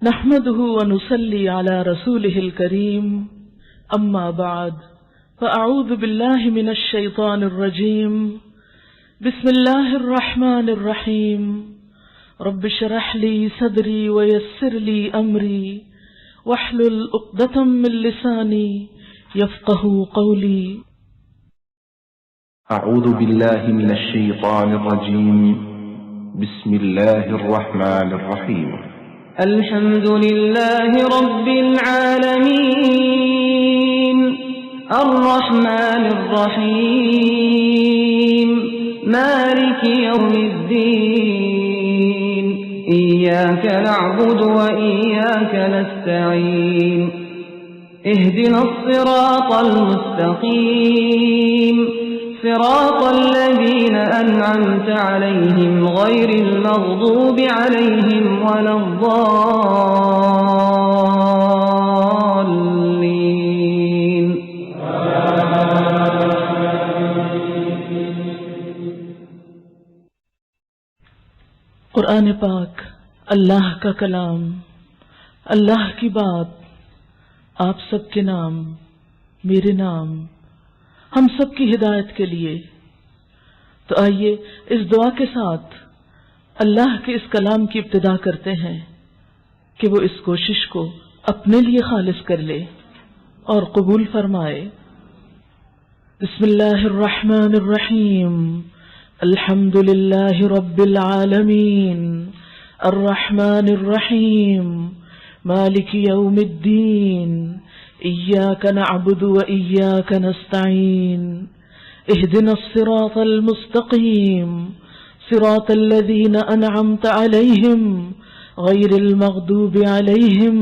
نحمده ونصلي على رسوله الكريم أما بعد فأعوذ بالله من الشيطان الرجيم بسم الله الرحمن الرحيم رب اشرح لي صدري ويسر لي أمري واحلل عقدة من لساني يفقهوا قولي. أعوذ بالله من الشيطان الرجيم بسم الله الرحمن الرحيم. الحمد لله رب العالمين الرحمن الرحيم مالك يوم الدين إياك نعبد وإياك نستعين اهدنا الصراط المستقيم صراط الذين أنعمت عليهم غير المغضوب عليهم ولا الضالين. قرآن پاک اللہ کا کلام، اللہ کی بات، آپ سب کے نام، میرے نام، ہم سب کی ہدایت کے لیے. تو آئیے اس دعا کے ساتھ اللہ کے اس کلام کی ابتدا کرتے ہیں کہ وہ اس کوشش کو اپنے لیے خالص کر لے اور قبول فرمائے. بسم اللہ الرحمن الرحیم الحمد للہ رب العالمین الرحمن الرحیم مالک یوم الدین إياك نعبد وإياك نستعين اهدنا الصراط المستقيم صراط الذين أنعمت عليهم غير المغضوب عليهم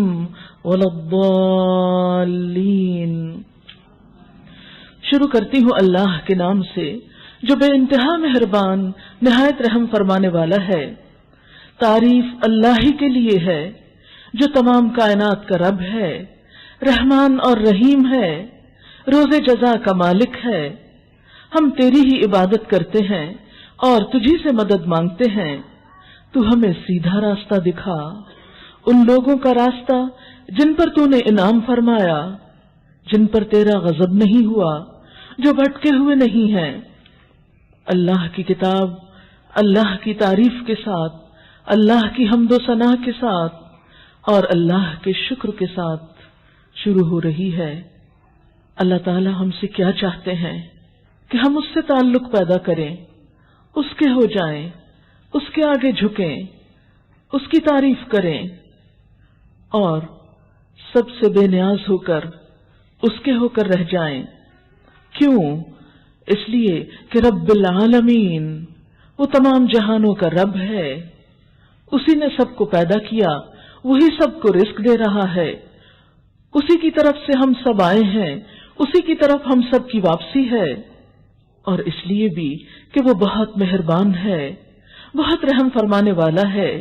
ولا الضالين. شروع کرتی ہوں اللہ کے نام سے جو بے انتہا مہربان نہایت رحم فرمانے والا ہے. تعریف اللہ ہی کے لیے ہے جو تمام کائنات کا رب ہے، رحمان اور رحیم ہے، روز جزا کا مالک ہے. ہم تیری ہی عبادت کرتے ہیں اور تجھی سے مدد مانگتے ہیں. تو ہمیں سیدھا راستہ دکھا، ان لوگوں کا راستہ جن پر تو نے انعام فرمایا، جن پر تیرا غضب نہیں ہوا، جو بھٹکے ہوئے نہیں ہیں. اللہ کی کتاب اللہ کی تعریف کے ساتھ، اللہ کی حمد و ثنا کے ساتھ اور اللہ کے شکر کے ساتھ شروع ہو رہی ہے. اللہ تعالی ہم سے کیا چاہتے ہیں کہ ہم اس سے تعلق پیدا کریں، اس کے ہو جائیں، اس کے آگے جھکیں، اس کی تعریف کریں اور سب سے بے نیاز ہو کر اس کے ہو کر رہ جائیں. کیوں؟ اس لیے کہ رب العالمین وہ تمام جہانوں کا رب ہے. اسی نے سب کو پیدا کیا، وہی سب کو رزق دے رہا ہے. اسی کی طرف سے ہم سب آئے ہیں، اسی کی طرف ہم سب کی واپسی ہے. اور اس لیے بھی کہ وہ بہت مہربان ہے، بہت رحم فرمانے والا ہے،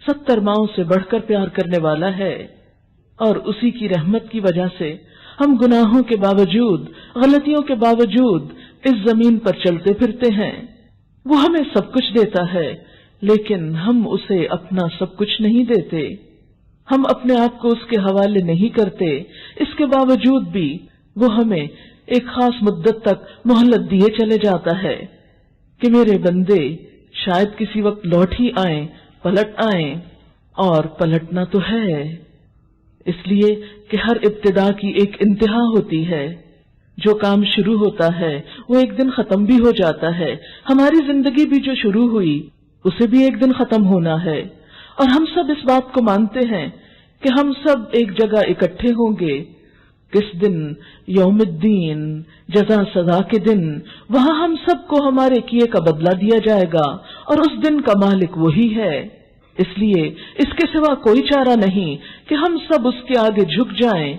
70 ماؤں سے بڑھ کر پیار کرنے والا ہے. اور اسی کی رحمت کی وجہ سے ہم گناہوں کے باوجود، غلطیوں کے باوجود اس زمین پر چلتے پھرتے ہیں. وہ ہمیں سب کچھ دیتا ہے لیکن ہم اسے اپنا سب کچھ نہیں دیتے. ہم اپنے آپ کو اس کے حوالے نہیں کرتے. اس کے باوجود بھی وہ ہمیں ایک خاص مدت تک مہلت دیے چلے جاتا ہے کہ میرے بندے شاید کسی وقت لوٹ ہی آئیں، پلٹ آئیں. اور پلٹنا تو ہے، اس لیے کہ ہر ابتدا کی ایک انتہا ہوتی ہے. جو کام شروع ہوتا ہے وہ ایک دن ختم بھی ہو جاتا ہے. ہماری زندگی بھی جو شروع ہوئی اسے بھی ایک دن ختم ہونا ہے. اور ہم سب اس بات کو مانتے ہیں کہ ہم سب ایک جگہ اکٹھے ہوں گے. کس دن؟ یوم الدین، جزا سزا کے دن. وہاں ہم سب کو ہمارے کیے کا بدلہ دیا جائے گا اور اس دن کا مالک وہی ہے. اس لیے اس کے سوا کوئی چارہ نہیں کہ ہم سب اس کے آگے جھک جائیں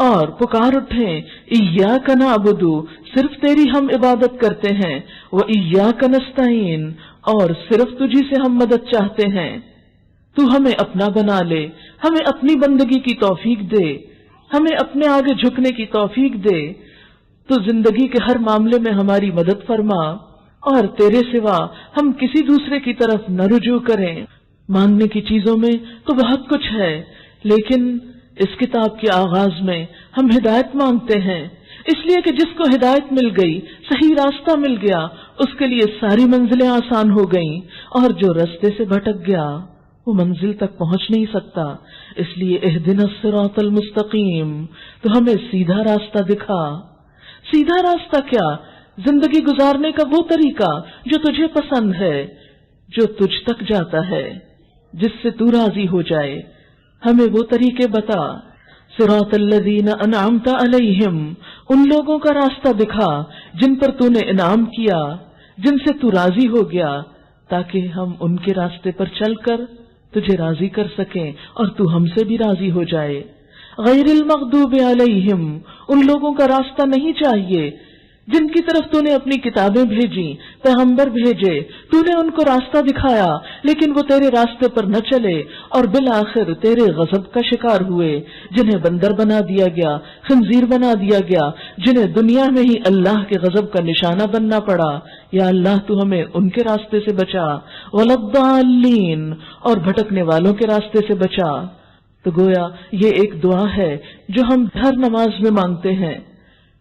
اور پکار اٹھیں، ایاک نعبد، صرف تیری ہم عبادت کرتے ہیں، وایاک نستعین، اور صرف تجھی سے ہم مدد چاہتے ہیں. تو ہمیں اپنا بنا لے، ہمیں اپنی بندگی کی توفیق دے، ہمیں اپنے آگے جھکنے کی توفیق دے. تو زندگی کے ہر معاملے میں ہماری مدد فرما اور تیرے سوا ہم کسی دوسرے کی طرف نہ رجوع کریں. مانگنے کی چیزوں میں تو بہت کچھ ہے، لیکن اس کتاب کے آغاز میں ہم ہدایت مانگتے ہیں، اس لیے کہ جس کو ہدایت مل گئی، صحیح راستہ مل گیا، اس کے لیے ساری منزلیں آسان ہو گئیں، اور جو راستے سے بھٹک گیا وہ منزل تک پہنچ نہیں سکتا۔ اس لیے اہدنا الصراط المستقیم، تو ہمیں سیدھا راستہ دکھا۔ سیدھا راستہ کیا؟ زندگی گزارنے کا وہ طریقہ جو تجھے پسند ہے، جو تجھ تک جاتا ہے، جس سے تو راضی ہو جائے، ہمیں وہ طریقے بتا۔ صراط الذین انعمت علیہم، ان لوگوں کا راستہ دکھا جن پر تو نے انعام کیا، جن سے تو راضی ہو گیا، تاکہ ہم ان کے راستے پر چل کر تجھے راضی کر سکیں اور تو ہم سے بھی راضی ہو جائے۔ غیر المغضوب علیہم، ان لوگوں کا راستہ نہیں چاہیے جن کی طرف تو نے اپنی کتابیں بھیجی، پیغمبر بھیجے، تو نے ان کو راستہ دکھایا، لیکن وہ تیرے راستے پر نہ چلے اور بالآخر تیرے غضب کا شکار ہوئے، جنہیں بندر بنا دیا گیا، خنزیر بنا دیا گیا، جنہیں دنیا میں ہی اللہ کے غضب کا نشانہ بننا پڑا۔ یا اللہ تو ہمیں ان کے راستے سے بچا، والضالین، اور بھٹکنے والوں کے راستے سے بچا۔ تو گویا یہ ایک دعا ہے جو ہم ہر نماز میں مانگتے ہیں،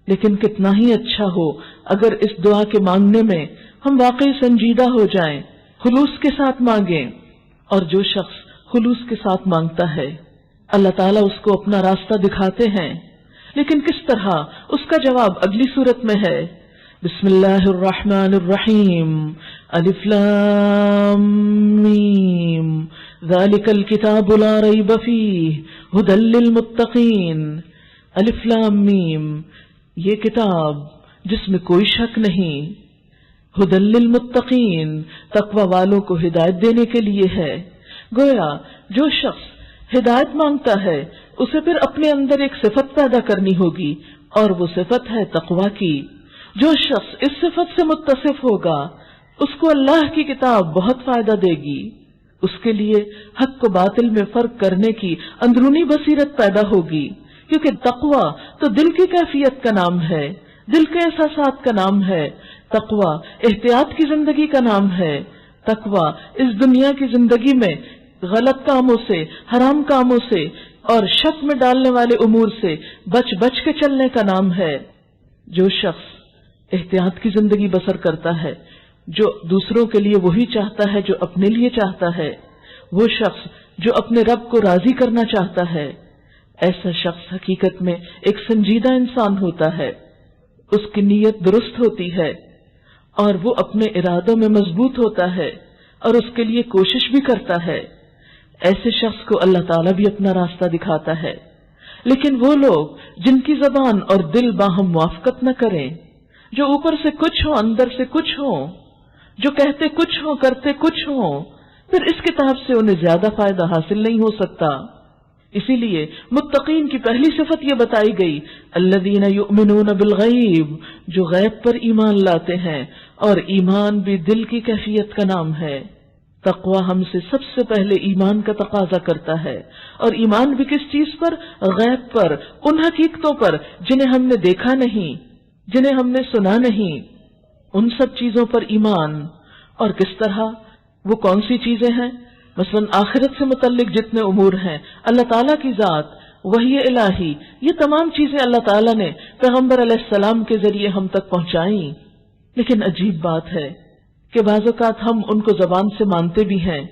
لیکن کتنا ہی اچھا ہو اگر اس دعا کے مانگنے میں ہم واقعی سنجیدہ ہو جائیں، خلوص کے ساتھ مانگیں۔ اور جو شخص خلوص کے ساتھ مانگتا ہے، اللہ تعالیٰ اس کو اپنا راستہ دکھاتے ہیں، لیکن کس طرح؟ اس کا جواب اگلی صورت میں ہے۔ بسم اللہ الرحمن الرحیم، الف لام میم، ذالک الکتاب لا ریب فیہ ھدی للمتقین۔ الف لام میم، یہ کتاب جس میں کوئی شک نہیں، ھدی للمتقین، تقوی والوں کو ہدایت دینے کے لیے ہے۔ گویا جو شخص ہدایت مانگتا ہے اسے پھر اپنے اندر ایک صفت پیدا کرنی ہوگی، اور وہ صفت ہے تقوی کی۔ جو شخص اس صفت سے متصف ہوگا اس کو اللہ کی کتاب بہت فائدہ دے گی، اس کے لیے حق کو باطل میں فرق کرنے کی اندرونی بصیرت پیدا ہوگی، کیونکہ تقوی تو دل کی کیفیت کا نام ہے، دل کے احساسات کا نام ہے۔ تقوی احتیاط کی زندگی کا نام ہے۔ تقوی اس دنیا کی زندگی میں غلط کاموں سے، حرام کاموں سے اور شک میں ڈالنے والے امور سے بچ بچ کے چلنے کا نام ہے۔ جو شخص احتیاط کی زندگی بسر کرتا ہے، جو دوسروں کے لیے وہی چاہتا ہے جو اپنے لیے چاہتا ہے، وہ شخص جو اپنے رب کو راضی کرنا چاہتا ہے، ایسا شخص حقیقت میں ایک سنجیدہ انسان ہوتا ہے، اس کی نیت درست ہوتی ہے اور وہ اپنے ارادوں میں مضبوط ہوتا ہے اور اس کے لیے کوشش بھی کرتا ہے۔ ایسے شخص کو اللہ تعالیٰ بھی اپنا راستہ دکھاتا ہے۔ لیکن وہ لوگ جن کی زبان اور دل باہم موافقت نہ کریں، جو اوپر سے کچھ ہو اندر سے کچھ ہو، جو کہتے کچھ ہو کرتے کچھ ہو، پھر اس کتاب سے انہیں زیادہ فائدہ حاصل نہیں ہو سکتا۔ اسی لیے متقین کی پہلی صفت یہ بتائی گئی، الذین یؤمنون بالغیب، جو غیب پر ایمان لاتے ہیں، اور ایمان بھی دل کی کیفیت کا نام ہے۔ تقوی ہم سے سب سے پہلے ایمان کا تقاضا کرتا ہے، اور ایمان بھی کس چیز پر؟ غیب پر، ان حقیقتوں پر جنہیں ہم نے دیکھا نہیں، جنہیں ہم نے سنا نہیں، ان سب چیزوں پر ایمان۔ اور کس طرح؟ وہ کون سی چیزیں ہیں؟ مثلا آخرت سے متعلق جتنے امور ہیں، اللہ تعالیٰ کی ذات، وحی الہی، یہ تمام چیزیں اللہ تعالیٰ نے پیغمبر علیہ السلام کے ذریعے ہم تک پہنچائیں۔ لیکن عجیب بات ہے کہ بعض اوقات ہم ان کو زبان سے مانتے بھی ہیں،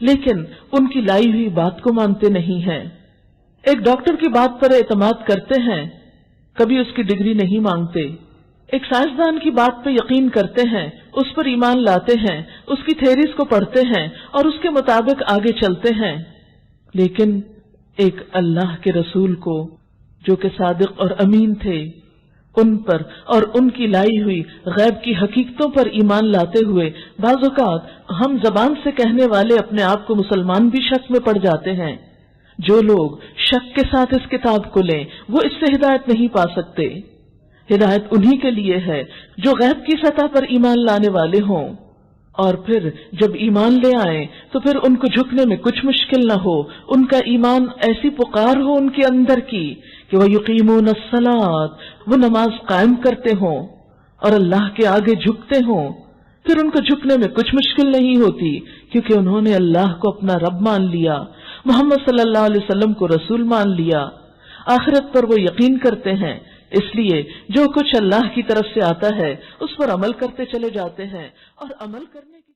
لیکن ان کی لائی ہوئی بات کو مانتے نہیں ہیں۔ ایک ڈاکٹر کی بات پر اعتماد کرتے ہیں، کبھی اس کی ڈگری نہیں مانگتے۔ ایک سائنسدان کی بات پہ یقین کرتے ہیں، اس پر ایمان لاتے ہیں، اس کی تھیریز کو پڑھتے ہیں اور اس کے مطابق آگے چلتے ہیں۔ لیکن ایک اللہ کے رسول کو جو کہ صادق اور امین تھے، ان پر اور ان کی لائی ہوئی غیب کی حقیقتوں پر ایمان لاتے ہوئے بعض اوقات ہم زبان سے کہنے والے اپنے آپ کو مسلمان بھی شک میں پڑ جاتے ہیں۔ جو لوگ شک کے ساتھ اس کتاب کو لیں وہ اس سے ہدایت نہیں پا سکتے۔ ہدایت انہی کے لیے ہے جو غیب کی سطح پر ایمان لانے والے ہوں، اور پھر جب ایمان لے آئیں تو پھر ان کو جھکنے میں کچھ مشکل نہ ہو، ان کا ایمان ایسی پکار ہو ان کے اندر کی کہ وہ یقیمون الصلاۃ، وہ نماز قائم کرتے ہوں اور اللہ کے آگے جھکتے ہوں، پھر ان کو جھکنے میں کچھ مشکل نہیں ہوتی، کیونکہ انہوں نے اللہ کو اپنا رب مان لیا، محمد صلی اللہ علیہ وسلم کو رسول مان لیا، آخرت پر وہ یقین کرتے ہیں، اس لیے جو کچھ اللہ کی طرف سے آتا ہے اس پر عمل کرتے چلے جاتے ہیں، اور عمل کرنے